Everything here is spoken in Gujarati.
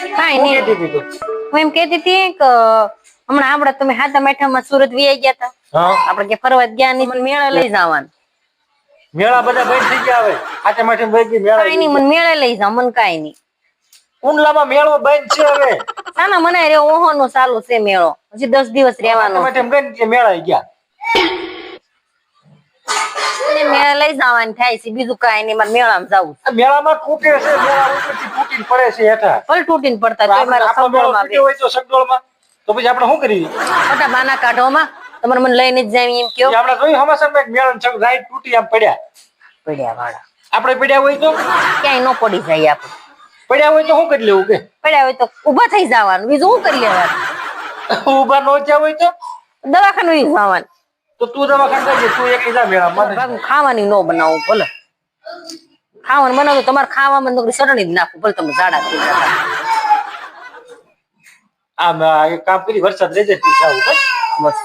કાઈ નહીં હું એમ કહેતી હતી કે હમણાં આપણે તમે હાથા મેઠામાં સુરત વી આવી ગયા હતા આપણે કે ફરવા ગયા નહીં મને મેળા લઈ જવાનું મેળા બધા બંધ થઈ ગયા હવે હાથા મેઠા બંધ ગઈ મેળા કાઈ નહીં મને મેળે લઈ જાવ મને કાઈ નહીં કુંડલામાં મેળો બંધ છે હવે સાના મને રે ઓહો નો ચાલુ છે મેળો હજી 10 દિવસ રહેવાનો મેઠા મેળા ગયા મેળા લઈ જવાની થાય છે બીજું કાઈ નહીં મારે મેળામાં જવું મેળામાં તૂટે છે મેળા ઉપરથી તૂટીને પડે છે હેઠા ભલે તૂટીને પડતા તો મારા સગડોળમાં હોય તો સગડોળમાં તો પછી આપણે શું કરીએ મોટા બાના કાઢોમાં તમારે મને લઈને જ જાય એમ કયો આપણે જોયું હમાસરમાં એક મેળા રાઈટ તૂટી આમ પડ્યા વાળા આપણે પડ્યા હોય તો ક્યાંય ન પડી જાય આપણે પડ્યા હોય તો શું કરી લેવું કે પડ્યા હોય તો ઉભા થઈ જવાનું બીજું શું કરી લેવાનું ઉભા ન થયા હોય તો દવાખાનું જવાનું તો તું દવાખાને જજે તું એકલી જા મેળામાં ખાવાની ન બનાવું ભલે ખાવાનું બનાવું તમારે ખાવામાં નોકરી ચટણી જ નાખું ભલે તમે જાડા થઈ જતા આમ એક કામ કરી વરસાદ લેજે બસ